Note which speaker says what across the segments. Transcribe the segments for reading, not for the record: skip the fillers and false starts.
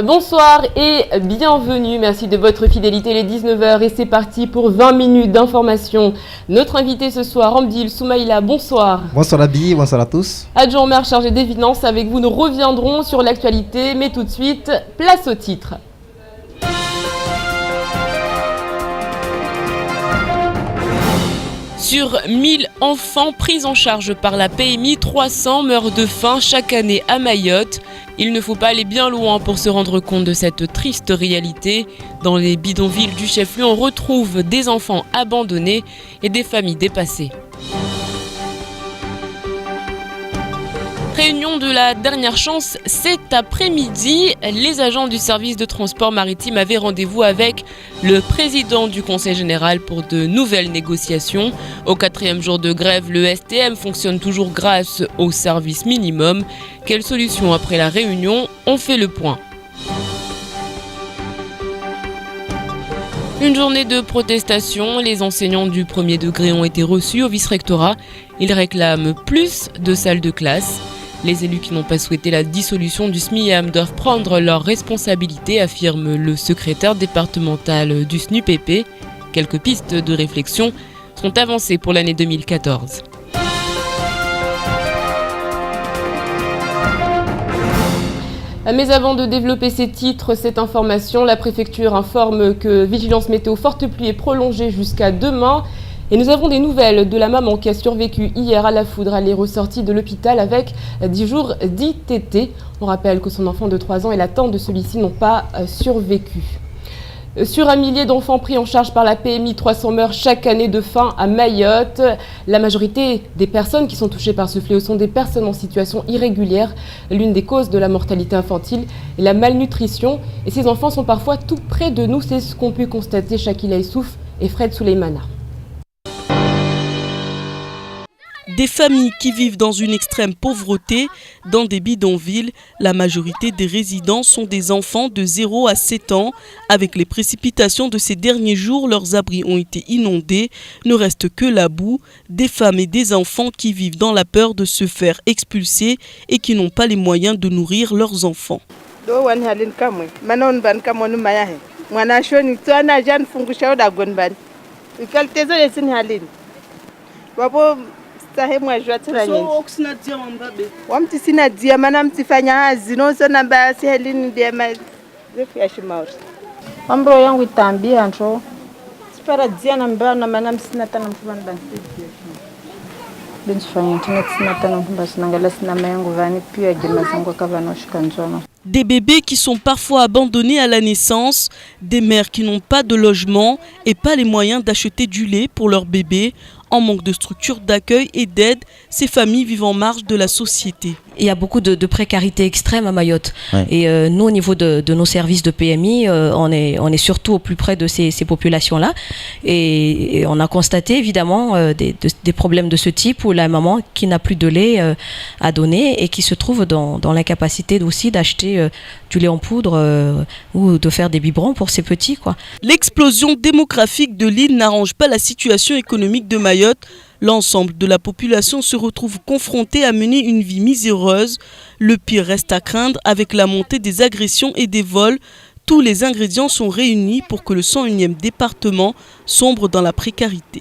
Speaker 1: Bonsoir et bienvenue, merci de votre fidélité, il est 19h et c'est parti pour 20 minutes d'information. Notre invité ce soir, Hamdil Soumaïla, bonsoir.
Speaker 2: Bonsoir Abi, bonsoir à tous.
Speaker 1: Adjoint au maire chargé des finances, avec vous nous reviendrons sur l'actualité, mais tout de suite, place au titre. Sur 1000 enfants pris en charge par la PMI, 300 meurent de faim chaque année à Mayotte. Il ne faut pas aller bien loin pour se rendre compte de cette triste réalité. Dans les bidonvilles du chef-lieu, on retrouve des enfants abandonnés et des familles dépassées. Réunion de la dernière chance cet après-midi. Les agents du service de transport maritime avaient rendez-vous avec le président du Conseil général pour de nouvelles négociations. Au 4e jour de grève, le STM fonctionne toujours grâce au service minimum. Quelle solution après la réunion? On fait le point. Une journée de protestation, les enseignants du premier degré ont été reçus au vice-rectorat. Ils réclament plus de salles de classe. Les élus qui n'ont pas souhaité la dissolution du SMIAM doivent prendre leurs responsabilités, affirme le secrétaire départemental du SNUPP. Quelques pistes de réflexion sont avancées pour l'année 2014. Mais avant de développer ces titres, cette information, la préfecture informe que vigilance météo forte pluie est prolongée jusqu'à demain. Et nous avons des nouvelles de la maman qui a survécu hier à la foudre. Elle est ressortie de l'hôpital avec 10 jours d'ITT. On rappelle que son enfant de 3 ans et la tante de celui-ci n'ont pas survécu. Sur 1 millier d'enfants pris en charge par la PMI, 300 meurent chaque année de faim à Mayotte. La majorité des personnes qui sont touchées par ce fléau sont des personnes en situation irrégulière. L'une des causes de la mortalité infantile est la malnutrition. Et ces enfants sont parfois tout près de nous. C'est ce qu'ont pu constater Shakila Issouf et Fred Souleymana.
Speaker 3: Des familles qui vivent dans une extrême pauvreté, dans des bidonvilles, la majorité des résidents sont des enfants de 0 à 7 ans. Avec les précipitations de ces derniers jours, leurs abris ont été inondés. Ne reste que la boue, des femmes et des enfants qui vivent dans la peur de se faire expulser et qui n'ont pas les moyens de nourrir leurs enfants.
Speaker 4: Mambo yangu itaambia njo sipara dia na mbana manam sina tana mfubani bantu binfanya sina tana mfubani sinangala sina mayangu vani pia jema zangu kavanoshika njono.
Speaker 3: Des bébés qui sont parfois abandonnés à la naissance, des mères qui n'ont pas de logement et pas les moyens d'acheter du lait pour leurs bébés. En manque de structures d'accueil et d'aide, ces familles vivent en marge de la société.
Speaker 5: Il y a beaucoup de précarité extrême à Mayotte. Ouais. Et nous, au niveau de nos services de PMI, on est surtout au plus près de ces populations-là. Et on a constaté évidemment des problèmes de ce type où la maman qui n'a plus de lait à donner et qui se trouve dans l'incapacité aussi d'acheter du lait en poudre ou de faire des biberons pour ses petits, quoi.
Speaker 3: L'explosion démographique de l'île n'arrange pas la situation économique de Mayotte. L'ensemble de la population se retrouve confrontée à mener une vie miséreuse. Le pire reste à craindre avec la montée des agressions et des vols. Tous les ingrédients sont réunis pour que le 101e département sombre dans la précarité.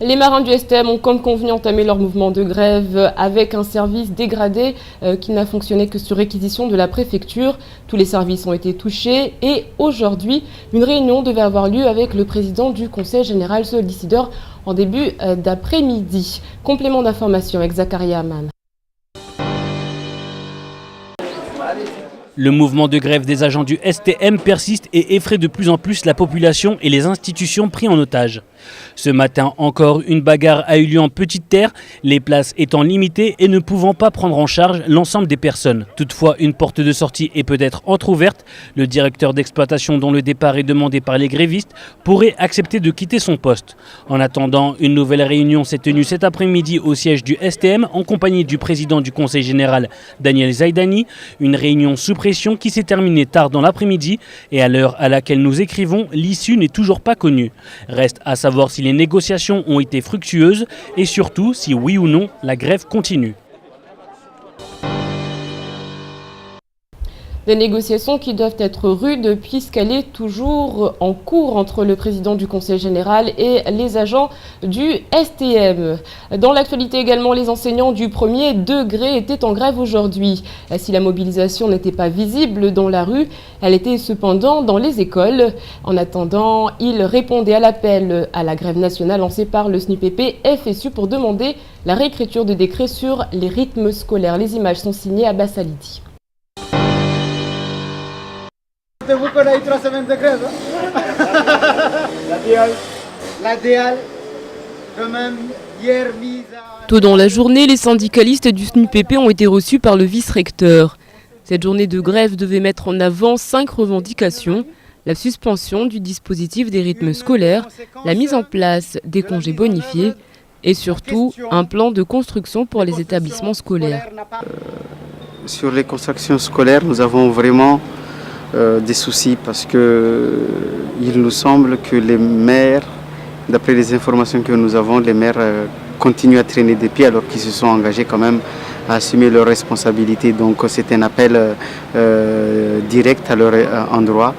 Speaker 1: Les marins du STM ont comme convenu entamé leur mouvement de grève avec un service dégradé qui n'a fonctionné que sur réquisition de la préfecture. Tous les services ont été touchés et aujourd'hui, une réunion devait avoir lieu avec le président du Conseil général, ce décideur, en début d'après-midi. Complément d'information avec Zakaria Aman.
Speaker 6: Le mouvement de grève des agents du STM persiste et effraie de plus en plus la population et les institutions pris en otage. Ce matin encore, une bagarre a eu lieu en Petite Terre, les places étant limitées et ne pouvant pas prendre en charge l'ensemble des personnes. Toutefois, une porte de sortie est peut-être entrouverte. Le directeur d'exploitation dont le départ est demandé par les grévistes pourrait accepter de quitter son poste. En attendant, une nouvelle réunion s'est tenue cet après-midi au siège du STM en compagnie du président du Conseil général, Daniel Zaidani. Une réunion sous pression qui s'est terminée tard dans l'après-midi et à l'heure à laquelle nous écrivons, l'issue n'est toujours pas connue. Reste à savoir si les négociations ont été fructueuses et surtout si oui ou non la grève continue.
Speaker 1: Des négociations qui doivent être rudes puisqu'elle est toujours en cours entre le président du Conseil général et les agents du STM. Dans l'actualité également, les enseignants du premier degré étaient en grève aujourd'hui. Si la mobilisation n'était pas visible dans la rue, elle était cependant dans les écoles. En attendant, ils répondaient à l'appel à la grève nationale lancée par le SNUPP FSU pour demander la réécriture de décret sur les rythmes scolaires. Les images sont signées à Bassalidi.
Speaker 7: Vous qu'on a eu 3 semaines de grève. La DIAL, quand même, hier mise à...
Speaker 1: Tôt dans la journée, les syndicalistes du SNUPP ont été reçus par le vice-recteur. Cette journée de grève devait mettre en avant 5 revendications. La suspension du dispositif des rythmes scolaires, la mise en place des congés bonifiés et surtout un plan de construction pour les établissements scolaires.
Speaker 8: Sur les constructions scolaires, nous avons vraiment des soucis parce que il nous semble que les maires, d'après les informations que nous avons, les maires continuent à traîner des pieds alors qu'ils se sont engagés quand même à assumer leurs responsabilités. Donc c'est un appel direct à leur endroit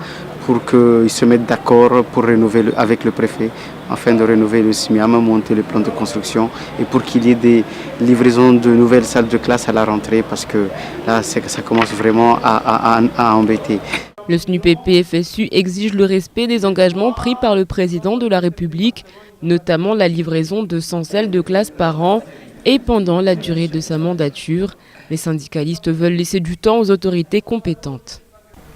Speaker 8: pour qu'ils se mettent d'accord pour renouveler avec le préfet afin de rénover le SMIAM, monter le plan de construction et pour qu'il y ait des livraisons de nouvelles salles de classe à la rentrée parce que là ça commence vraiment à embêter.
Speaker 1: Le SNUPP FSU exige le respect des engagements pris par le président de la République, notamment la livraison de 100 salles de classe par an et pendant la durée de sa mandature. Les syndicalistes veulent laisser du temps aux autorités compétentes.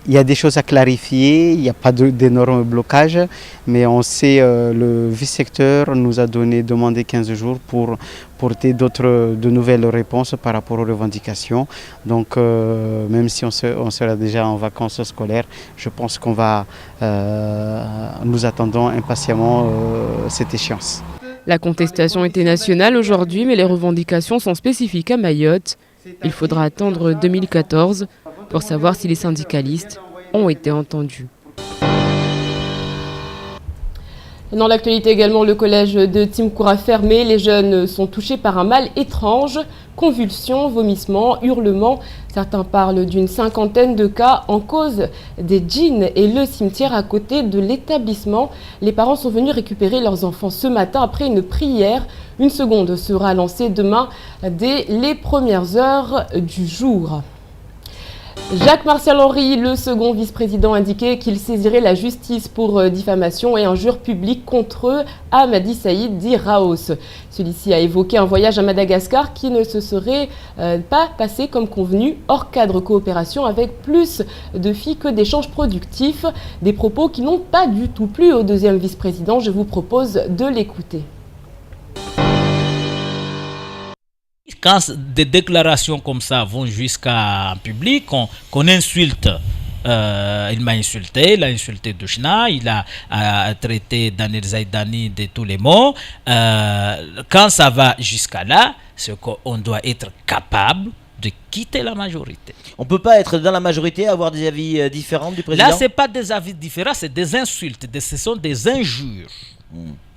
Speaker 8: Il y a des choses à clarifier, il n'y a pas d'énormes blocages, mais on sait, le vice-secteur nous a demandé 15 jours pour porter de nouvelles réponses par rapport aux revendications. Donc même si on sera déjà en vacances scolaires, je pense qu'on va, nous attendons impatiemment cette échéance.
Speaker 1: La contestation était nationale aujourd'hui, mais les revendications sont spécifiques à Mayotte. Il faudra attendre 2014 pour savoir si les syndicalistes ont été entendus. Dans l'actualité également, le collège de Timkoura fermé. Les jeunes sont touchés par un mal étrange, convulsions, vomissements, hurlements. Certains parlent d'une 50aine de cas en cause des djinns et le cimetière à côté de l'établissement. Les parents sont venus récupérer leurs enfants ce matin après une prière. Une seconde sera lancée demain dès les premières heures du jour. Jacques-Martial Henry, le second vice-président, indiquait qu'il saisirait la justice pour diffamation et injures publiques contre Hamadi Saïd dit Raos. Celui-ci a évoqué un voyage à Madagascar qui ne se serait pas passé comme convenu, hors cadre coopération avec plus de filles que d'échanges productifs. Des propos qui n'ont pas du tout plu au deuxième vice-président. Je vous propose de l'écouter.
Speaker 9: Quand des déclarations comme ça vont jusqu'à public, qu'on insulte, il m'a insulté, il a insulté Douchna, il a traité Daniel Zaïdani de tous les mots. Quand ça va jusqu'à là, c'est qu'on doit être capable de quitter la majorité.
Speaker 10: On ne peut pas être dans la majorité et avoir des avis différents du président?
Speaker 9: Là, ce n'est pas des avis différents, c'est des insultes, ce sont des injures,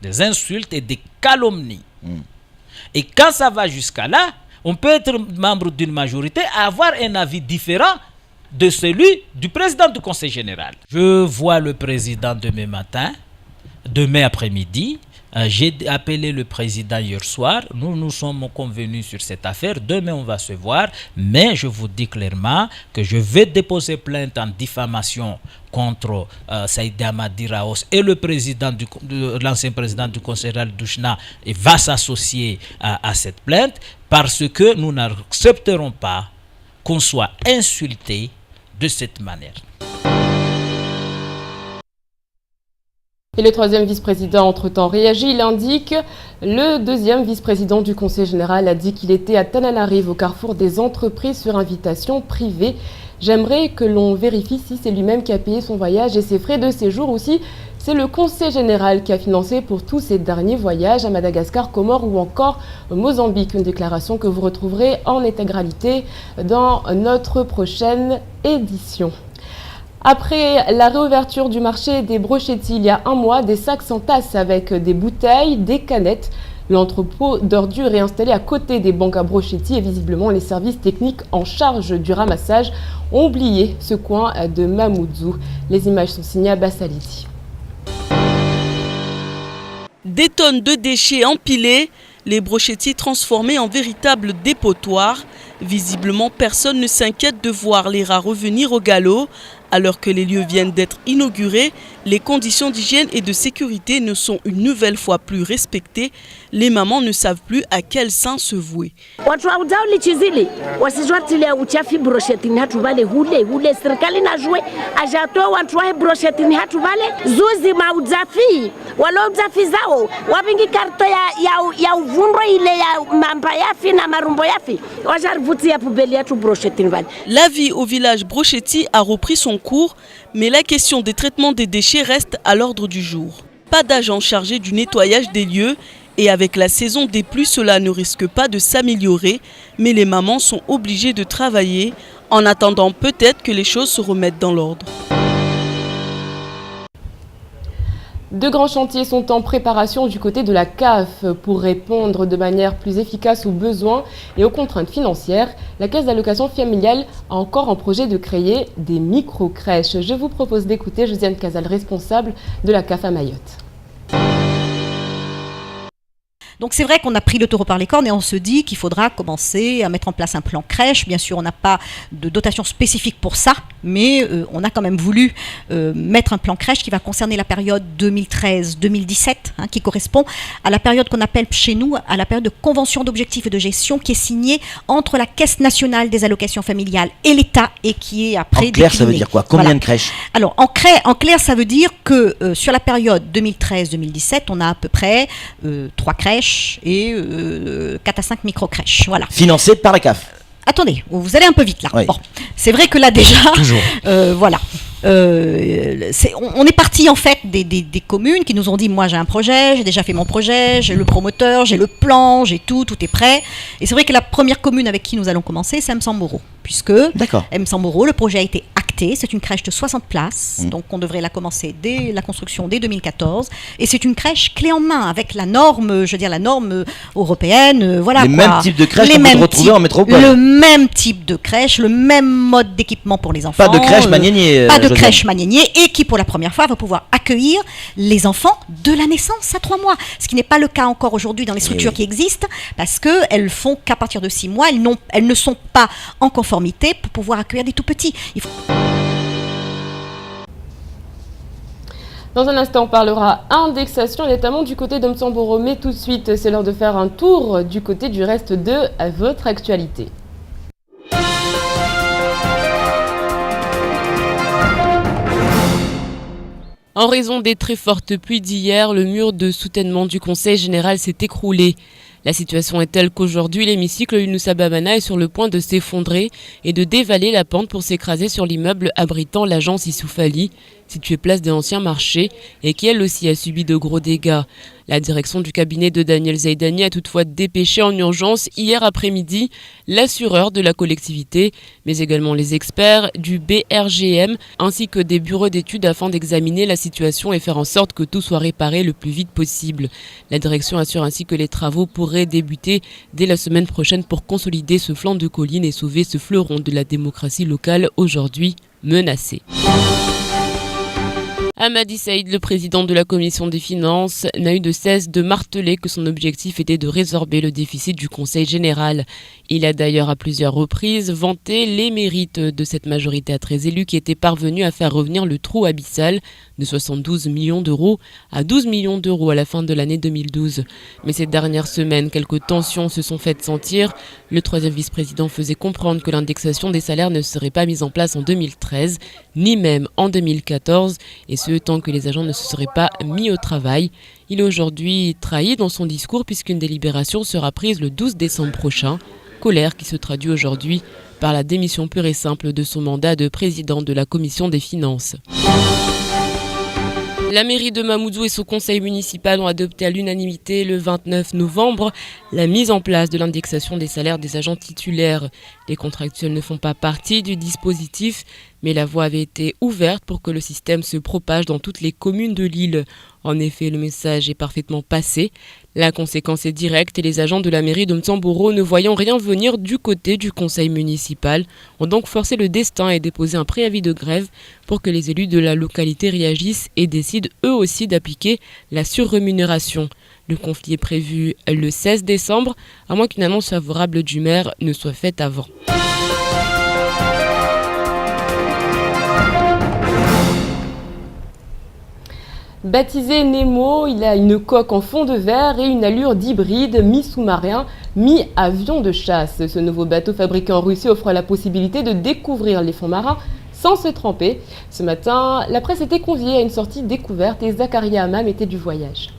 Speaker 9: des insultes et des calomnies. Et quand ça va jusqu'à là, on peut être membre d'une majorité et avoir un avis différent de celui du président du Conseil général. Je vois le président demain après-midi. J'ai appelé le président hier soir. Nous sommes convenus sur cette affaire. Demain, on va se voir. Mais je vous dis clairement que je vais déposer plainte en diffamation contre Saïd Hamadi Raos et le président l'ancien président du Conseil général Douchna va s'associer à cette plainte parce que nous n'accepterons pas qu'on soit insulté de cette manière.
Speaker 1: Et le troisième vice-président, entre-temps, réagit. Il indique le deuxième vice-président du Conseil général a dit qu'il était à Tananarive, au carrefour des entreprises, sur invitation privée. J'aimerais que l'on vérifie si c'est lui-même qui a payé son voyage et ses frais de séjour ou si c'est le Conseil général qui a financé pour tous ces derniers voyages à Madagascar, Comores ou encore Mozambique. Une déclaration que vous retrouverez en intégralité dans notre prochaine édition. Après la réouverture du marché des brochetis il y a un mois, des sacs s'entassent avec des bouteilles, des canettes. L'entrepôt d'ordures est installé à côté des banques à Brochetti et visiblement les services techniques en charge du ramassage ont oublié ce coin de Mamoudzou. Les images sont signées à Bassaliti.
Speaker 3: Des tonnes de déchets empilés, les brochetis transformés en véritables dépotoirs. Visiblement, personne ne s'inquiète de voir les rats revenir au galop. Alors que les lieux viennent d'être inaugurés, les conditions d'hygiène et de sécurité ne sont une nouvelle fois plus respectées. Les mamans ne savent plus à quel sein se vouer.
Speaker 11: Watu wauzao lichizili wasizwatilia uchafi broshetini hatu vale hule serikali na jue ajatoa watu wae broshetini hatu vale zuzi maudzafi walo udzafi zao wabingi karto ya uvundo ile ya mamba yafi na marumbo yafi wajarvutia pubeli hatu broshetini vale.
Speaker 3: La vie au village Brochetti a repris son cours, mais la question des traitements des déchets reste à l'ordre du jour. Pas d'agent chargé du nettoyage des lieux et avec la saison des pluies, cela ne risque pas de s'améliorer, mais les mamans sont obligées de travailler en attendant peut-être que les choses se remettent dans l'ordre.
Speaker 1: De grands chantiers sont en préparation du côté de la CAF pour répondre de manière plus efficace aux besoins et aux contraintes financières. La Caisse d'allocation familiale a encore en projet de créer des micro-crèches. Je vous propose d'écouter Josiane Casal, responsable de la CAF à Mayotte.
Speaker 12: Donc c'est vrai qu'on a pris le taureau par les cornes et on se dit qu'il faudra commencer à mettre en place un plan crèche. Bien sûr, on n'a pas de dotation spécifique pour ça, mais on a quand même voulu mettre un plan crèche qui va concerner la période 2013-2017, qui correspond à la période qu'on appelle chez nous, à la période de convention d'objectifs et de gestion qui est signée entre la Caisse nationale des allocations familiales et l'État et qui est après
Speaker 10: En clair,
Speaker 12: déclinée.
Speaker 10: ça veut dire quoi? Combien de crèches?
Speaker 12: Alors, en clair, ça veut dire que sur la période 2013-2017, on a à peu près 3 crèches et 4 à 5 micro-crèches. Voilà.
Speaker 10: Financé par la CAF.
Speaker 12: Attendez, vous allez un peu vite là.
Speaker 10: Oui.
Speaker 12: Bon, c'est vrai que là déjà,
Speaker 10: Toujours.
Speaker 12: voilà. On est parti en fait des communes qui nous ont dit moi j'ai un projet, j'ai déjà fait mon projet, j'ai le promoteur, j'ai le plan, j'ai tout est prêt. Et c'est vrai que la première commune avec qui nous allons commencer, c'est Msamboro, puisque Msamboro, le projet a été acté, c'est une crèche de 60 places, donc on devrait la commencer dès la construction dès 2014. Et c'est une crèche clé en main avec la norme, je veux dire la norme européenne, voilà.
Speaker 10: Les mêmes types de crèches qu'on peut retrouver en métropole.
Speaker 12: Le même type de crèche, le même mode d'équipement pour les enfants.
Speaker 10: Pas de crèche Magnénier.
Speaker 12: Pas de crèche Magnénier et qui pour la première fois va pouvoir accueillir les enfants de la naissance à 3 mois. Ce qui n'est pas le cas encore aujourd'hui dans les structures qui existent parce qu'elles font qu'à partir de 6 mois, elles ne sont pas en conformité pour pouvoir accueillir des tout petits.
Speaker 1: Dans un instant, on parlera indexation, notamment du côté de Msamboro. Mais tout de suite, c'est l'heure de faire un tour du côté du reste de votre actualité. En raison des très fortes pluies d'hier, le mur de soutènement du Conseil général s'est écroulé. La situation est telle qu'aujourd'hui, l'hémicycle Younoussa Babana est sur le point de s'effondrer et de dévaler la pente pour s'écraser sur l'immeuble abritant l'agence Issoufali, située place des Anciens Marchés, et qui elle aussi a subi de gros dégâts. La direction du cabinet de Daniel Zaidani a toutefois dépêché en urgence hier après-midi l'assureur de la collectivité, mais également les experts du BRGM ainsi que des bureaux d'études afin d'examiner la situation et faire en sorte que tout soit réparé le plus vite possible. La direction assure ainsi que les travaux pourraient débuter dès la semaine prochaine pour consolider ce flanc de colline et sauver ce fleuron de la démocratie locale aujourd'hui menacé. Hamadi Saïd, le président de la commission des finances, n'a eu de cesse de marteler que son objectif était de résorber le déficit du Conseil général. Il a d'ailleurs à plusieurs reprises vanté les mérites de cette majorité à 13 élus qui était parvenue à faire revenir le trou abyssal de 72 millions d'euros à 12 millions d'euros à la fin de l'année 2012. Mais ces dernières semaines, quelques tensions se sont faites sentir. Le troisième vice-président faisait comprendre que l'indexation des salaires ne serait pas mise en place en 2013, ni même en 2014, et ce tant que les agents ne se seraient pas mis au travail. Il est aujourd'hui trahi dans son discours puisqu'une délibération sera prise le 12 décembre prochain. Colère qui se traduit aujourd'hui par la démission pure et simple de son mandat de président de la commission des finances. La mairie de Mamoudzou et son conseil municipal ont adopté à l'unanimité le 29 novembre la mise en place de l'indexation des salaires des agents titulaires. Les contractuels ne font pas partie du dispositif, mais la voie avait été ouverte pour que le système se propage dans toutes les communes de l'île. En effet, le message est parfaitement passé. La conséquence est directe et les agents de la mairie de Mtsamboro, ne voyant rien venir du côté du conseil municipal, ont donc forcé le destin et déposé un préavis de grève pour que les élus de la localité réagissent et décident eux aussi d'appliquer la surrémunération. Le conflit est prévu le 16 décembre, à moins qu'une annonce favorable du maire ne soit faite avant. Baptisé Nemo, il a une coque en fond de verre et une allure d'hybride mi-sous-marin, mi-avion de chasse. Ce nouveau bateau fabriqué en Russie offre la possibilité de découvrir les fonds marins sans se tremper. Ce matin, la presse était conviée à une sortie découverte et Zakaria Hamam était du voyage.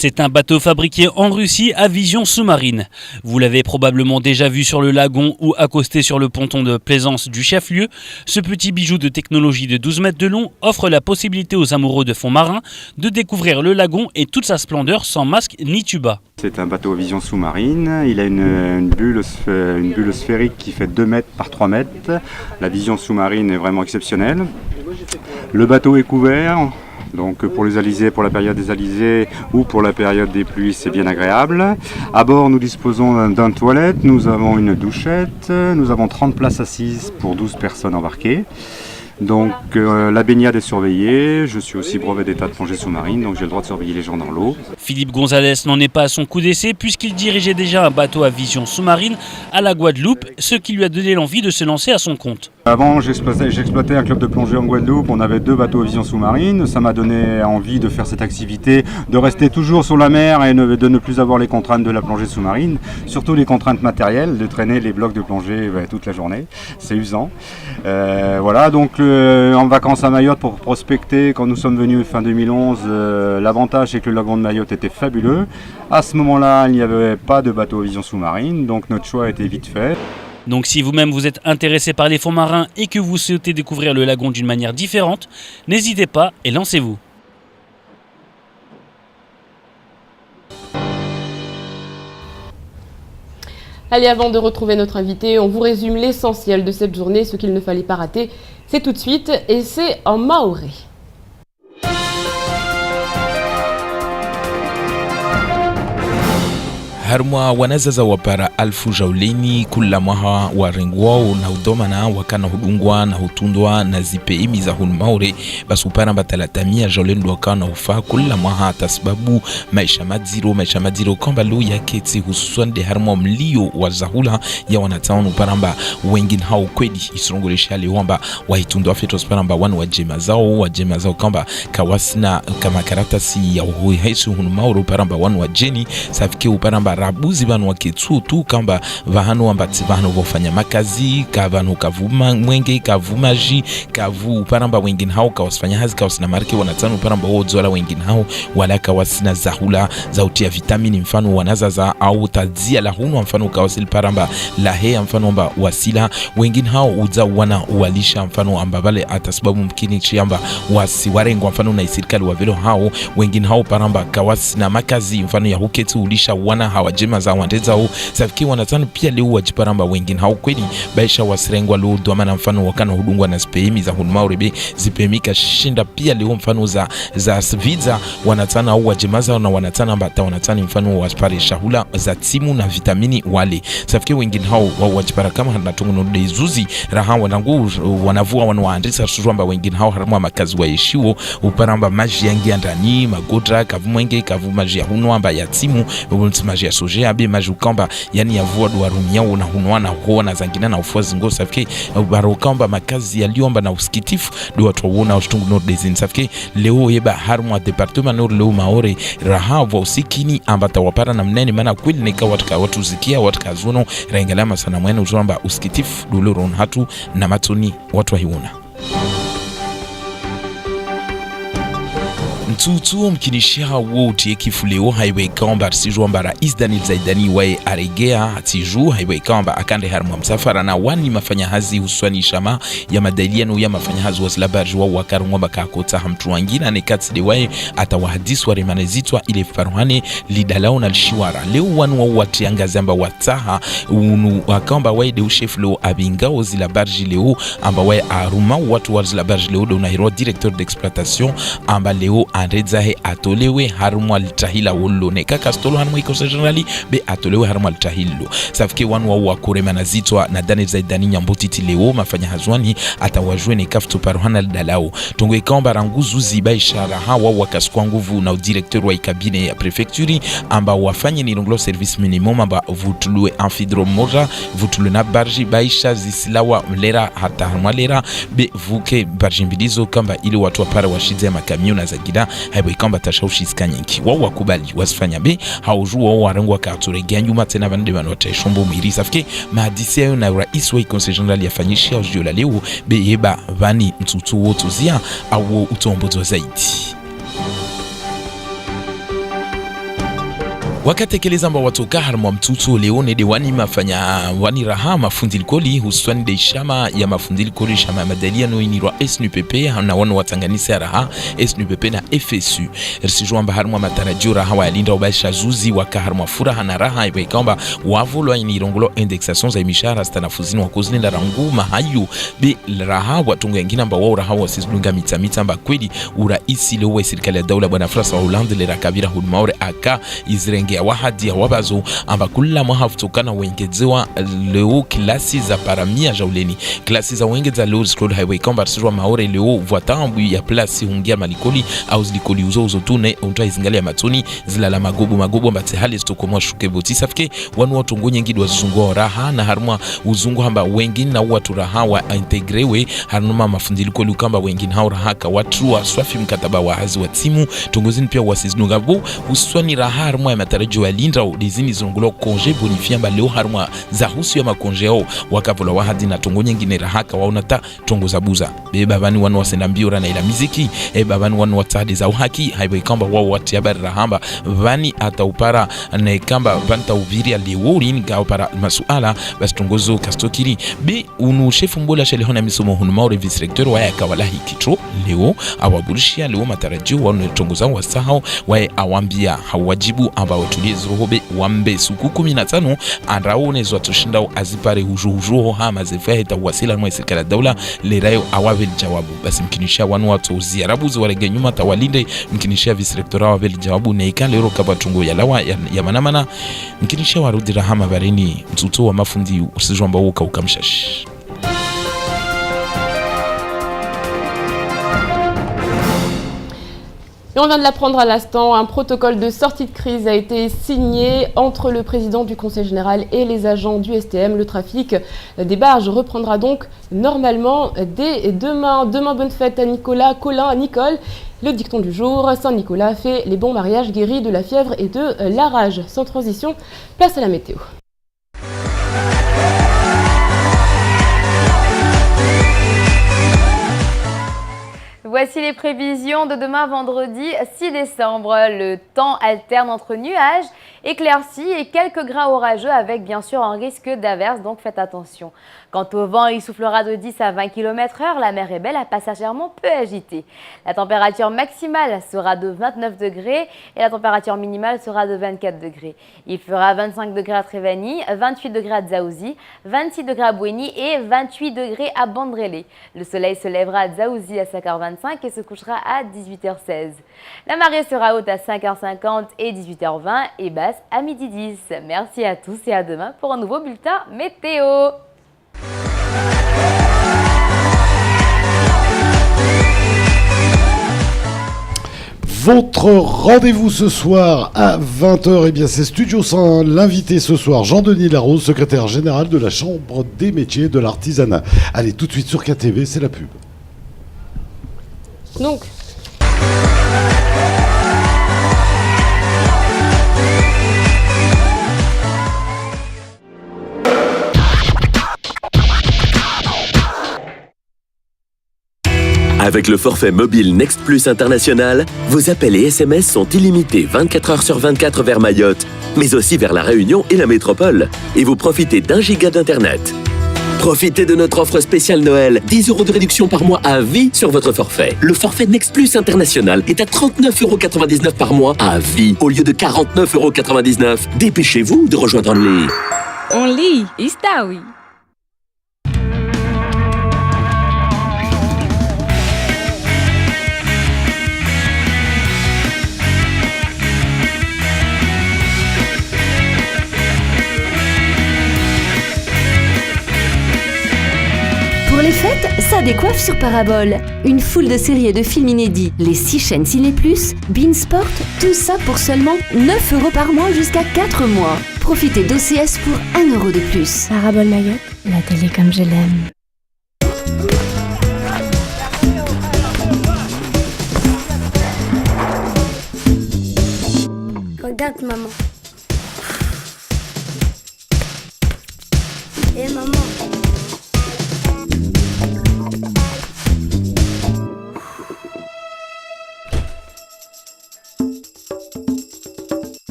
Speaker 6: C'est un bateau fabriqué en Russie à vision sous-marine. Vous l'avez probablement déjà vu sur le lagon ou accosté sur le ponton de plaisance du chef-lieu. Ce petit bijou de technologie de 12 mètres de long offre la possibilité aux amoureux de fonds marins de découvrir le lagon et toute sa splendeur sans masque ni tuba.
Speaker 13: C'est un bateau à vision sous-marine, il a une bulle sphérique qui fait 2 mètres par 3 mètres. La vision sous-marine est vraiment exceptionnelle. Le bateau est couvert. Donc pour les alizés, pour la période des alizés ou pour la période des pluies, c'est bien agréable. À bord, nous disposons d'un toilette, nous avons une douchette, nous avons 30 places assises pour 12 personnes embarquées. Donc la baignade est surveillée, je suis aussi brevet d'état de plongée sous-marine, donc j'ai le droit de surveiller les gens dans l'eau.
Speaker 6: Philippe Gonzalez n'en est pas à son coup d'essai puisqu'il dirigeait déjà un bateau à vision sous-marine à la Guadeloupe, ce qui lui a donné l'envie de se lancer à son compte.
Speaker 13: Avant, j'exploitais un club de plongée en Guadeloupe, on avait 2 bateaux à vision sous-marine, ça m'a donné envie de faire cette activité, de rester toujours sur la mer et de ne plus avoir les contraintes de la plongée sous-marine, surtout les contraintes matérielles, de traîner les blocs de plongée toute la journée, c'est usant. Voilà, donc en vacances à Mayotte pour prospecter, quand nous sommes venus fin 2011, l'avantage c'est que le lagon de Mayotte était fabuleux. À ce moment-là, il n'y avait pas de bateau à vision sous-marine, donc notre choix a été vite fait.
Speaker 6: Donc si vous-même vous êtes intéressé par les fonds marins et que vous souhaitez découvrir le lagon d'une manière différente, n'hésitez pas et lancez-vous.
Speaker 1: Allez, avant de retrouver notre invité, on vous résume l'essentiel de cette journée, ce qu'il ne fallait pas rater. C'est tout de suite et c'est en maoré.
Speaker 14: harmwa wanazaza wapara alfu jauleni kula mwaha warengwao na udomana wakana hudungwa na hutundwa na zipe imi za hun maure basu upara batalatamia jauleni wakana ufa kula mwaha tasbabu maisha madziro kamba lu ya keti hususan de harmwa mlio wa zahula ya wanataonu uparamba wengine hao kwedi isirongolesha wamba wahitundwa fetos paramba wanu wajema zao kamba kawasina kama karatasi ya uhui haisu hun maure uparamba wanu wajeni safike uparamba rabuzi banu waketsu tu kamba vahanu ambati vahanu wafanya makazi kavanu kavuma mwenge kavumaji kavu paramba wengine hao kawasifanya hazi kawasina marke wanatanu paramba wodzwala wengine hao wala kawasina zahula zautia vitamini mfano wanazaza au tadzia la hunu mfano kawasil paramba lahe mfano amba wasila wengine hao udza wana uwalisha mfano amba vale atasababu mkini chiamba wasi warengo mfano na isirikali wavelo hao wengine hao paramba kawasina makazi mfano ya huketu ulisha wana hawa jema za wandezao safiki wanatanu pia leo wajiparamba wengine hao kweli baisha wasirengwa leo domana mfano wakana hudungwa na spemi za hunmaurebe zipemika shinda pia leo mfano za sviza wanatana au wajemaza na wanatana mbata wanatani mfano waspare shahula za timu na vitamini wale safiki wengine hao wajipara kama hanatungu node izuzi raha wanangu wanavua wanwaandisa suramba wengine hao harama makazi wa yeshiwo uparamba maji yangi andani magodra kavumwenge kavumaji ya hunwamba ya timu maji ya soje abe majukamba yani yavua do warumiao na hunwana huona zangina na ufuazi ngo safike barokamba makazi yaliomba na usikitifu do watu wona ushtungu no design safike leo yeba harmwa departement no leo maore rahava usikini ambata wapara na mnene maana kweli nika watu zikia watu kazuno rengalama sana mwene uzamba usikitifu do ron hatu na matoni watu hiuna mtutu mkinishia wote kifuleo highway kamba sijua rais Daniel Zaidani wae aregea hatiju highway kamba akande harma msafara na wani mafanyahazi uswani shama ya madaliano ya mafanyahazi wa slabarji wa wakarungwa bakakota hamtu wangina nekati de wae atawahadisi wa remanezitwa ile faruhane lidalao na lishiwara leo wanu wa watiangazi amba wataha unu wakamba wae de ushefu leo abingao zilabarji leo amba wae aruma watu wa zilabarji leo do na hiro directeur d'exploitation amba leo anredzahe atolewe harumwa litahila wolo ne kaka stolo harumwa ikosa generali be atolewe harumwa litahilo safike wanu wa wakure manazitwa na Daniel Zaidani nyambotiti leo mafanya hazwani atawajwe ne kaftu paruhana lidalao tongo ikamba ranguzu ziba ishara hawa wakasukwa nguvu na directeur wa ikabine ya prefecture amba wafanye ni nonglo service minimum amba vutulue amphidrome moja vutulue na barji baisha zisilawa mlera hata harumwa lera be vuke barji mbilizo kamba ili watu wapara washize ya makamio na zagida haibo ikamba tashaushizika nyingi wao wakubali wasifanya be haujua wao warengu wakaturegea nyuma tena bande wanoteshombo mwiri safike mahadisi yayo na rais wa conseil general yafanyishia ujiola leo be yeba vani mtutu wotu zia au utombozo zaidi wakatekeleza mba watoka harma mtutu leo ne dewani mafanya wani raha mafundi likoli husuani de shama ya mafundi likoli shama madalia no inirwa SNUPP na wano watanganisa raha SNUPP na FSU risijua mba harma matarajio raha wa yalinda ubasha zuzi waka harma furaha na raha iwe ikamba wavolo inirongolo indexation za imishara stanafuzini wakuzini la rangu mahayu be raha watungu yangina mba wao raha wasizunga mitamita mba kweli uraisi leo wa serikali ya daula bwana Frasa wa Hollande le rakabira hudumaure aka izrenge ya wahadi ya wabazo amba kula mahafutokana wengezewa leo klasi za paramia jauleni klasi za wengeza leo scroll highway kamba sirwa maore leo vuatambu ya plasi hungia malikoli au zilikoli uzo tune unta izingali ya matoni zilala magobo mbate hali stokomwa shuke boti safike wanu watungu nyingi wazungu raha na harumwa uzungu hamba wengine na watu raha wa integrewe haruma mafundili koli kamba wengine hao raha ka watu wa swafi mkataba wa hazi wa timu tungozini pia wasizunugabo uswani raha harumwa ya matarajo ya linda udizini zongulo konje bonifiamba leo harumwa za husu ya makonje yao wakavola wahadi na tongo nyingine rahaka waonata tongo za buza beba bani wanu wasenda mbiora na ila miziki baba bani wanu watadi za uhaki haibo ikamba wao wati habari rahamba bani ataupara na ikamba banta uviria lewori nga upara masuala basi tongozo kastokiri be unu shefu mbola shalihona misomo hunumaure vice rector wa yakawalahi kitro leo awaburishia leo matarajio wanu tongoza wasahao wae awambia hawajibu ambao tuliezrohobe wambe suku 15 anraone zwa tushindao azipare hujuho hama zefaheta wasila mwa serikali daula lerayo awabel jawabu basi mkinisha wanu watu ziarabu ziwarege nyuma tawalinde mkinisha vice rector awabel jawabu na ikale lero kabatungo ya lawa ya manamana mkinisha warudi rahama bareni mtuto wa mafundi usijomba ukamshashi.
Speaker 1: Et on vient de l'apprendre à l'instant, un protocole de sortie de crise a été signé entre le président du Conseil général et les agents du STM. Le trafic des barges reprendra donc normalement dès demain. Demain, bonne fête à Nicolas, Colin, à Nicole. Le dicton du jour, Saint-Nicolas fait les bons mariages, guéris de la fièvre et de la rage. Sans transition, place à la météo.
Speaker 15: Voici les prévisions de demain vendredi 6 décembre. Le temps alterne entre nuages, éclaircies et quelques grains orageux avec bien sûr un risque d'averse, donc faites attention. Quant au vent, il soufflera de 10 à 20 km/h. La mer est belle, passagèrement peu agitée. La température maximale sera de 29 degrés et la température minimale sera de 24 degrés. Il fera 25 degrés à Trévani, 28 degrés à Dzaouzi, 26 degrés à Bouéni et 28 degrés à Bandrélé. Le soleil se lèvera à Dzaouzi à 5h25 et se couchera à 18h16. La marée sera haute à 5h50 et 18h20 et basse à 12h10. Merci à tous et à demain pour un nouveau bulletin météo.
Speaker 16: Votre rendez-vous ce soir à 20h, eh bien c'est Studio 100. L'invité ce soir, Jean-Denis Larose, secrétaire général de la Chambre des métiers et de l'artisanat. Allez, tout de suite sur KTV, c'est la pub.
Speaker 1: Donc.
Speaker 17: Avec le forfait mobile Next Plus International, vos appels et SMS sont illimités 24 heures sur 24 vers Mayotte, mais aussi vers la Réunion et la métropole. Et vous profitez d'1 giga d'Internet. Profitez de notre offre spéciale Noël. 10 € de réduction par mois à vie sur votre forfait. Le forfait Next Plus International est à 39,99 € par mois à vie, au lieu de 49,99 €. Dépêchez-vous de rejoindre Only.
Speaker 18: Only, está oui.
Speaker 19: Pour les fêtes, ça décoiffe sur Parabole. Une foule de séries et de films inédits, les 6 chaînes Ciné+, Beansport, tout ça pour seulement 9 € par mois jusqu'à 4 mois. Profitez d'OCS pour 1 € de plus.
Speaker 18: Parabole Mayotte, la télé comme je l'aime.
Speaker 20: Regarde maman. Et maman.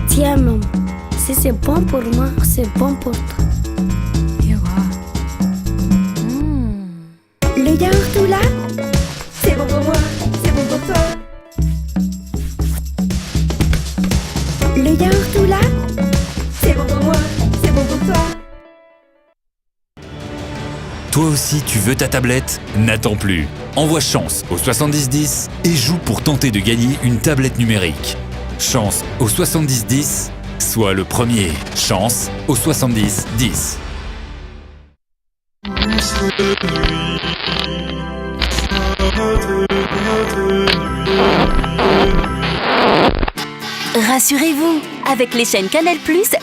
Speaker 20: Tiens maman, si c'est bon pour moi, c'est bon pour toi. Le yaourt tout là, c'est bon pour moi, c'est bon pour toi. Le yaourt tout là, c'est bon pour moi, c'est bon pour toi.
Speaker 21: Toi aussi, tu veux ta tablette? N'attends plus. Envoie Chance au 7010 et joue pour tenter de gagner une tablette numérique. Chance au 7010, sois le premier. Chance au 7010.
Speaker 22: Rassurez-vous, avec les chaînes Canal+,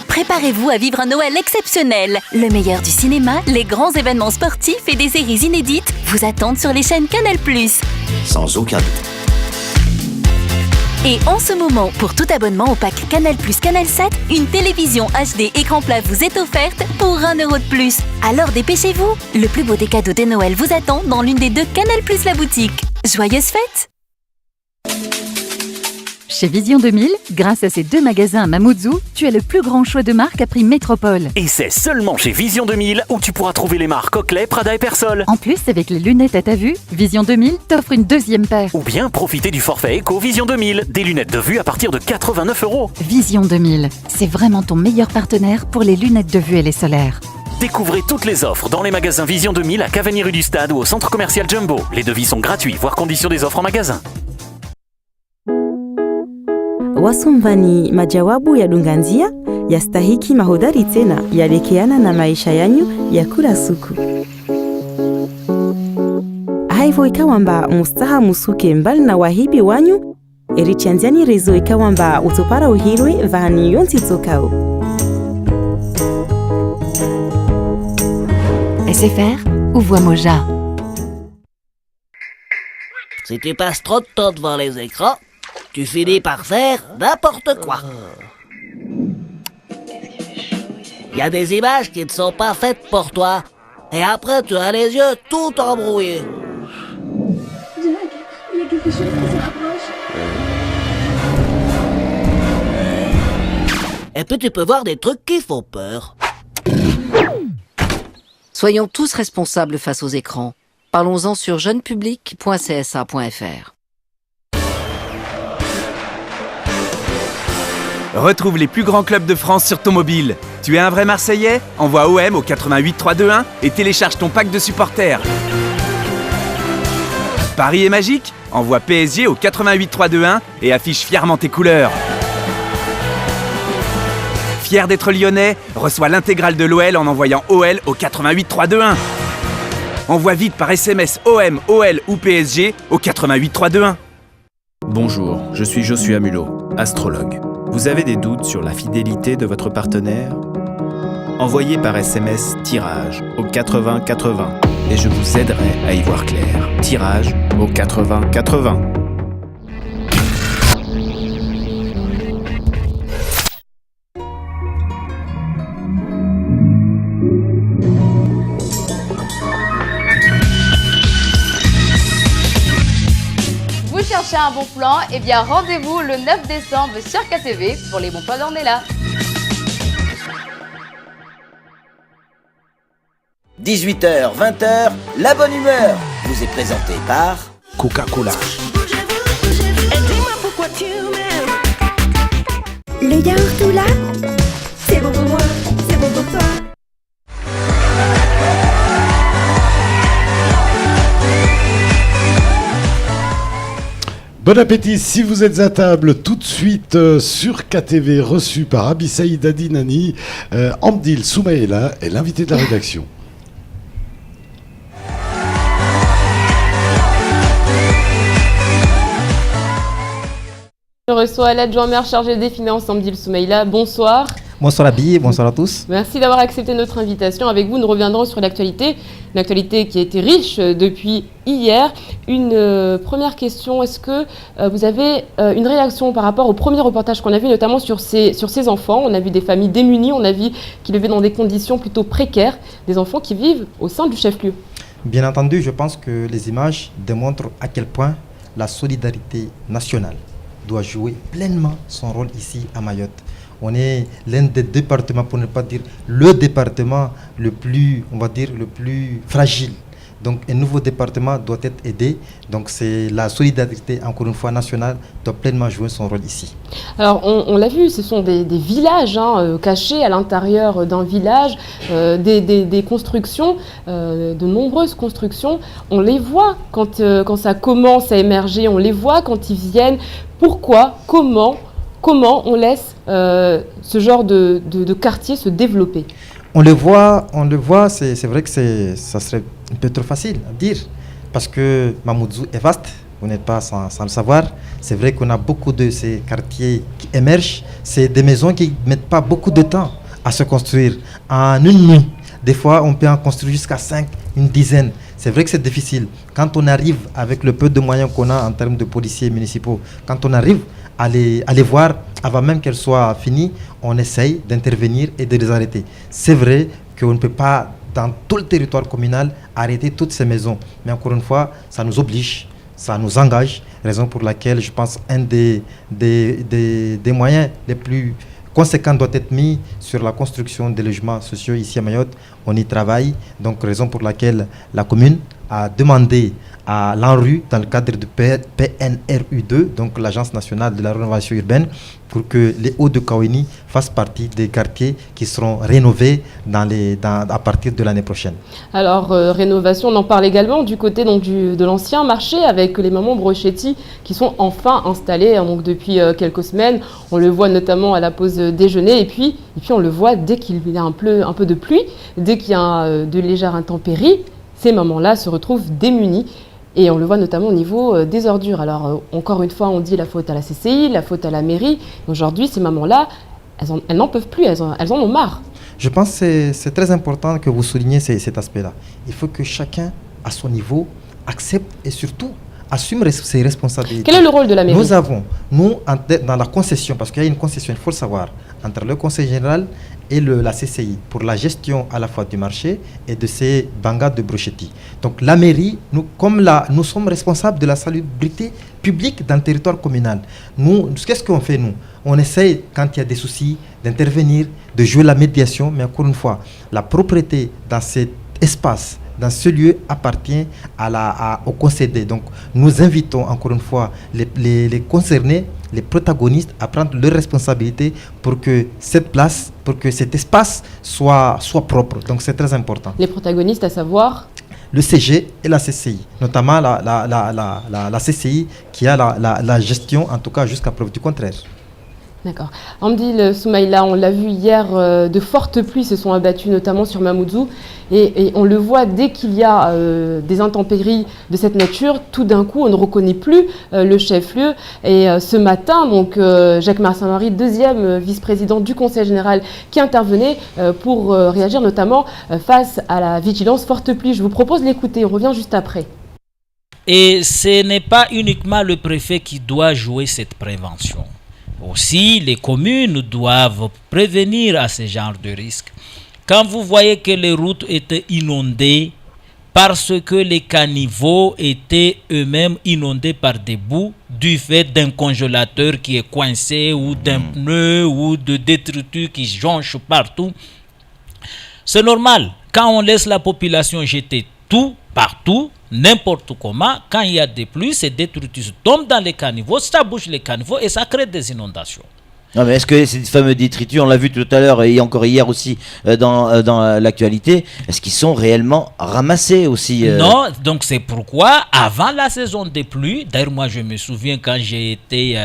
Speaker 22: préparez-vous à vivre un Noël exceptionnel. Le meilleur du cinéma, les grands événements sportifs et des séries inédites vous attendent sur les chaînes Canal+.
Speaker 23: Sans aucun doute.
Speaker 22: Et en ce moment, pour tout abonnement au pack Canal+, Canal 7, une télévision HD écran plat vous est offerte pour 1 € de plus. Alors dépêchez-vous, le plus beau des cadeaux de Noël vous attend dans l'une des 2 Canal+ la boutique. Joyeuses fêtes!
Speaker 24: Chez Vision 2000, grâce à ces 2 magasins à Mamoudzou, tu as le plus grand choix de marques à prix métropole.
Speaker 25: Et c'est seulement chez Vision 2000 où tu pourras trouver les marques Oakley, Prada et Persol.
Speaker 24: En plus, avec les lunettes à ta vue, Vision 2000 t'offre une 2e paire.
Speaker 25: Ou bien profiter du forfait Eco Vision 2000, des lunettes de vue à partir de 89 €.
Speaker 24: Vision 2000, c'est vraiment ton meilleur partenaire pour les lunettes de vue et les solaires.
Speaker 25: Découvrez toutes les offres dans les magasins Vision 2000 à Cavani rue du Stade ou au centre commercial Jumbo. Les devis sont gratuits, voire conditions des offres en magasin.
Speaker 26: Wasumvani majawabu ya Dunganzia yastahiki mahodari tena yalekeana na maisha yanyu ya kila siku. Haivo ikawamba mustaha musuke mbali na wahibi wanyu erichanziani rezo ikawamba utopara uhirwe vahani yonti tokao.
Speaker 19: SFR, ouvre Moja.
Speaker 27: Si tu passes trop de temps devant les écrans, tu finis par faire n'importe quoi. Il y a des images qui ne sont pas faites pour toi. Et après, tu as les yeux tout embrouillés.
Speaker 20: Il y a quelque chose qui se rapproche.
Speaker 27: Et puis tu peux voir des trucs qui font peur.
Speaker 28: Soyons tous responsables face aux écrans. Parlons-en sur jeunepublic.csa.fr.
Speaker 29: Retrouve les plus grands clubs de France sur ton mobile. Tu es un vrai Marseillais? Envoie OM au 88 321 et télécharge ton pack de supporters. Paris est magique? Envoie PSG au 88 321 et affiche fièrement tes couleurs. Fier d'être lyonnais? Reçois l'intégrale de l'OL en envoyant OL au 88 321. Envoie vite par SMS OM, OL ou PSG au 88 321.
Speaker 30: Bonjour, je suis Joshua Mulot, astrologue. Vous avez des doutes sur la fidélité de votre partenaire? Envoyez par SMS tirage au 80 80 et je vous aiderai à y voir clair. Tirage au 80 80.
Speaker 15: un bon plan, eh bien rendez-vous le 9 décembre sur KTV pour les bons plans d'Ornella.
Speaker 27: 18h, 20h, la bonne humeur vous est présentée par
Speaker 14: Coca-Cola.
Speaker 20: Le yaourt ou là, c'est bon pour moi, c'est bon pour toi.
Speaker 16: Bon appétit si vous êtes à table tout de suite sur KTV, reçu par Abissaïd Adinani, Amdil Soumaïla est l'invité de la rédaction.
Speaker 1: Je reçois l'adjoint maire chargé des finances, Amdil Soumaïla. Bonsoir.
Speaker 2: Bonsoir Abi, bonsoir à tous.
Speaker 1: Merci d'avoir accepté notre invitation. Avec vous, nous reviendrons sur l'actualité. Une actualité qui a été riche depuis hier. Une première question, est-ce que vous avez une réaction par rapport au premier reportage qu'on a vu, notamment sur ces enfants? On a vu des familles démunies, on a vu qu'ils vivaient dans des conditions plutôt précaires, des enfants qui vivent au sein du chef-lieu.
Speaker 2: Bien entendu, je pense que les images démontrent à quel point la solidarité nationale doit jouer pleinement son rôle ici à Mayotte. On est l'un des départements, pour ne pas dire le département le plus, on va dire, le plus fragile. Donc un nouveau département doit être aidé. Donc c'est la solidarité, encore une fois, nationale, doit pleinement jouer son rôle ici.
Speaker 1: Alors on l'a vu, ce sont des villages cachés à l'intérieur d'un village, des constructions, de nombreuses constructions. On les voit quand ça commence à émerger, on les voit quand ils viennent. Pourquoi, comment on laisse ce genre de quartier se développer?
Speaker 2: On le voit, c'est vrai que ça serait un peu trop facile à dire, parce que Mamoudzou est vaste, vous n'êtes pas sans le savoir. C'est vrai qu'on a beaucoup de ces quartiers qui émergent, c'est des maisons qui ne mettent pas beaucoup de temps à se construire. En une nuit, des fois on peut en construire jusqu'à 5, une dizaine. C'est vrai que c'est difficile. Quand on arrive avec le peu de moyens qu'on a en termes de policiers municipaux, quand on arrive à les voir avant même qu'elles soient finies, on essaye d'intervenir et de les arrêter. C'est vrai qu'on ne peut pas, dans tout le territoire communal, arrêter toutes ces maisons. Mais encore une fois, ça nous oblige, ça nous engage, raison pour laquelle je pense un des moyens les plus conséquents doit être mis sur la construction des logements sociaux ici à Mayotte. On y travaille, donc raison pour laquelle la commune a demandé à l'ANRU, dans le cadre de PNRU2, donc l'Agence nationale de la rénovation urbaine, pour que les Hauts de Kaweni fassent partie des quartiers qui seront rénovés à partir de l'année prochaine.
Speaker 1: Alors, rénovation, on en parle également du côté donc, de l'ancien marché avec les mamans brochetti qui sont enfin installées donc, depuis quelques semaines. On le voit notamment à la pause déjeuner et puis on le voit dès qu'il y a un peu de pluie, dès qu'il y a de légères intempéries, ces mamans-là se retrouvent démunies. Et on le voit notamment au niveau des ordures. Alors, encore une fois, on dit la faute à la CCI, la faute à la mairie. Aujourd'hui, ces mamans-là, elles n'en peuvent plus, elles en ont marre.
Speaker 2: Je pense que c'est très important que vous souligniez cet aspect-là. Il faut que chacun, à son niveau, accepte et surtout assume ses responsabilités.
Speaker 1: Quel est le rôle de la mairie?
Speaker 2: Nous avons, dans la concession, parce qu'il y a une concession, il faut le savoir, entre le conseil général et la CCI pour la gestion à la fois du marché et de ces bangas de brochetti. Donc la mairie, nous sommes responsables de la salubrité publique dans le territoire communal. Nous, qu'est-ce qu'on fait nous? On essaye, quand il y a des soucis, d'intervenir, de jouer la médiation, mais encore une fois, la propriété dans cet espace, dans ce lieu appartient au concédé. Donc nous invitons encore une fois les concernés, les protagonistes à prendre leurs responsabilités pour que cette place, pour que cet espace soit propre. Donc c'est très important.
Speaker 1: Les protagonistes, à savoir
Speaker 2: le CG et la CCI, notamment la CCI qui a la gestion, en tout cas jusqu'à preuve du contraire.
Speaker 1: D'accord. Amdil Soumaïla, on l'a vu hier, de fortes pluies se sont abattues, notamment sur Mamoudzou. Et on le voit, dès qu'il y a des intempéries de cette nature, tout d'un coup, on ne reconnaît plus le chef-lieu. Et ce matin, donc, Jacques Martin-Marie, deuxième vice-président du Conseil général, qui intervenait pour réagir notamment face à la vigilance forte pluie. Je vous propose d'écouter, on revient juste après.
Speaker 3: Et ce n'est pas uniquement le préfet qui doit jouer cette prévention. Aussi, les communes doivent prévenir à ce genre de risques. Quand vous voyez que les routes étaient inondées, parce que les caniveaux étaient eux-mêmes inondés par des boues du fait d'un congélateur qui est coincé ou d'un pneu ou de détritus qui jonchent partout. C'est normal, quand on laisse la population jeter tout partout, n'importe comment, quand il y a des pluies, ces détritus tombent dans les caniveaux, ça bouche les caniveaux et ça crée des inondations.
Speaker 4: Non, mais est-ce que ces fameux détritus, on l'a vu tout à l'heure et encore hier aussi dans l'actualité, est-ce qu'ils sont réellement ramassés aussi
Speaker 3: Non, donc c'est pourquoi avant la saison des pluies, d'ailleurs moi je me souviens quand j'ai été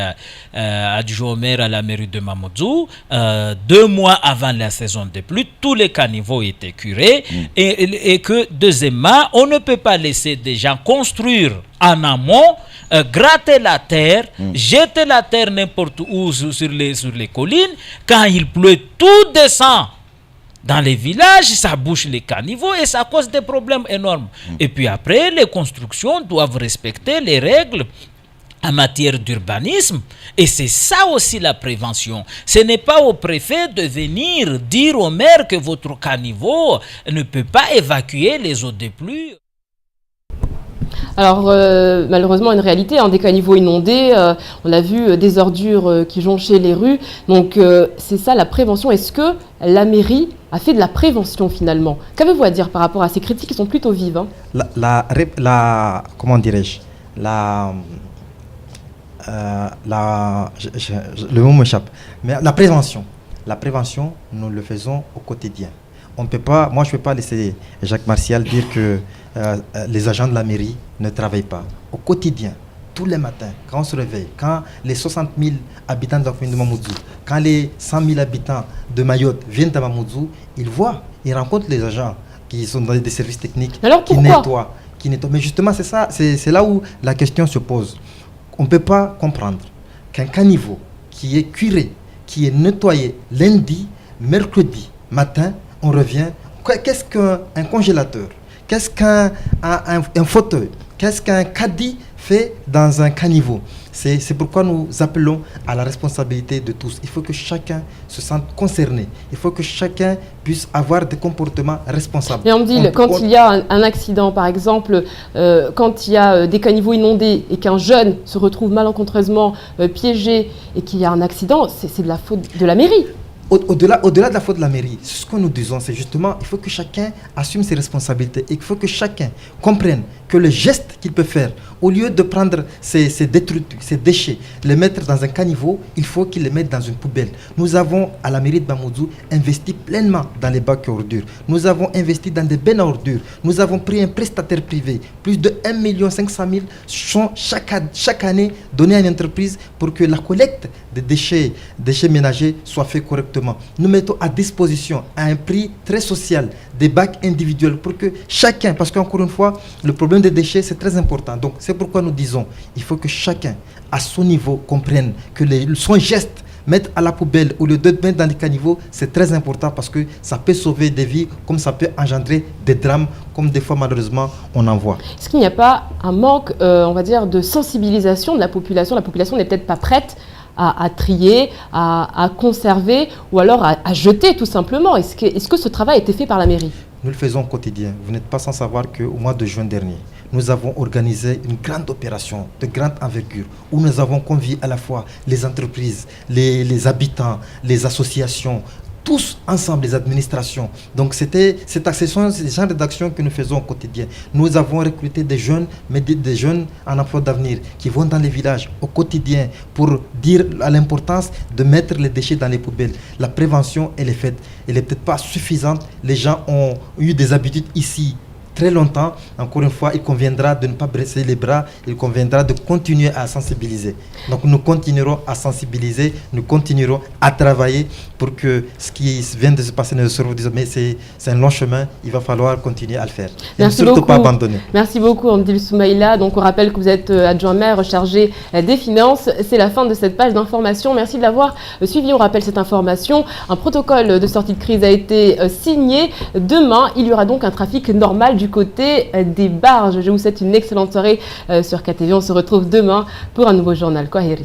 Speaker 3: adjoint au maire à la mairie de Mamoudzou, 2 mois avant la saison des pluies, tous les caniveaux étaient curés et que deuxièmement, on ne peut pas laisser des gens construire en amont, gratter la terre, jeter la terre n'importe où sur les collines. Quand il pleut, tout descend dans les villages, ça bouche les caniveaux et ça cause des problèmes énormes. Et puis après, les constructions doivent respecter les règles en matière d'urbanisme. Et c'est ça aussi la prévention. Ce n'est pas au préfet de venir dire au maire que votre caniveau ne peut pas évacuer les eaux de pluie.
Speaker 1: Alors malheureusement une réalité, des caniveaux inondés, on l'a vu, des ordures qui jonchaient les rues, donc c'est ça la prévention. Est-ce que la mairie a fait de la prévention finalement? Qu'avez-vous à dire par rapport à ces critiques qui sont plutôt vives
Speaker 2: comment dirais-je, le mot m'échappe, mais la prévention, nous le faisons au quotidien. On peut pas, moi je ne peux pas laisser Jacques Martial dire que les agents de la mairie ne travaillent pas. Au quotidien, tous les matins, quand on se réveille, quand les 60 000 habitants de la commune de Mamoudzou, quand les 100 000 habitants de Mayotte viennent à Mamoudzou, ils rencontrent les agents qui sont dans des services techniques, qui nettoient. Mais justement, c'est ça, c'est là où la question se pose. On ne peut pas comprendre qu'un caniveau qui est curé, qui est nettoyé lundi, mercredi matin, on revient. Qu'est-ce qu'un congélateur? Qu'est-ce qu'un fauteuil? Qu'est-ce qu'un caddie fait dans un caniveau? C'est pourquoi nous appelons à la responsabilité de tous. Il faut que chacun se sente concerné. Il faut que chacun puisse avoir des comportements responsables.
Speaker 1: Et on me dit, quand il y a un accident, par exemple, quand il y a des caniveaux inondés et qu'un jeune se retrouve malencontreusement piégé et qu'il y a un accident, c'est de la faute de la mairie.
Speaker 2: Au-delà de la faute de la mairie, ce que nous disons, c'est justement il faut que chacun assume ses responsabilités et il faut que chacun comprenne que le geste qu'il peut faire, au lieu de prendre ces déchets, les mettre dans un caniveau, il faut qu'il les mette dans une poubelle. Nous avons, à la mairie de Mamoudzou, investi pleinement dans les bacs à ordures. Nous avons investi dans des bennes à ordures. Nous avons pris un prestataire privé. Plus de 1 500 000 sont chaque année donnés à une entreprise pour que la collecte des déchets ménagers soit faite correctement. Nous mettons à disposition, à un prix très social, des bacs individuels pour que chacun, parce qu'encore une fois, le problème des déchets, c'est très important. Donc, c'est pourquoi nous disons, il faut que chacun, à son niveau, comprenne que son geste, mettre à la poubelle au lieu de mettre dans les caniveaux, c'est très important parce que ça peut sauver des vies, comme ça peut engendrer des drames, comme des fois, malheureusement, on en voit.
Speaker 1: Est-ce qu'il n'y a pas un manque, on va dire, de sensibilisation de la population? La population n'est peut-être pas prête à trier, à conserver ou alors à jeter tout simplement. Est-ce que ce travail a été fait par la mairie?
Speaker 2: Nous le faisons au quotidien. Vous n'êtes pas sans savoir qu'au mois de juin dernier, nous avons organisé une grande opération de grande envergure où nous avons convié à la fois les entreprises, les habitants, les associations, tous ensemble, les administrations. Donc ce sont ces genres d'actions que nous faisons au quotidien. Nous avons recruté des jeunes, mais des jeunes en emploi d'avenir qui vont dans les villages au quotidien pour dire à l'importance de mettre les déchets dans les poubelles. La prévention, elle est faite. Elle n'est peut-être pas suffisante. Les gens ont eu des habitudes ici très longtemps. Encore une fois, il conviendra de ne pas baisser les bras, il conviendra de continuer à sensibiliser. Donc nous continuerons à sensibiliser, nous continuerons à travailler pour que ce qui vient de se passer ne se reproduise. Mais c'est un long chemin, il va falloir continuer à le faire. Et
Speaker 1: Merci
Speaker 2: surtout
Speaker 1: beaucoup.
Speaker 2: Pas abandonner.
Speaker 1: Merci beaucoup Andil Soumaïla. Donc on rappelle que vous êtes adjoint maire chargé des finances. C'est la fin de cette page d'information. Merci de l'avoir suivi. On rappelle cette information. Un protocole de sortie de crise a été signé. Demain, il y aura donc un trafic normal du côté des barges. Je vous souhaite une excellente soirée sur KTV. On se retrouve demain pour un nouveau journal. Kwaheri.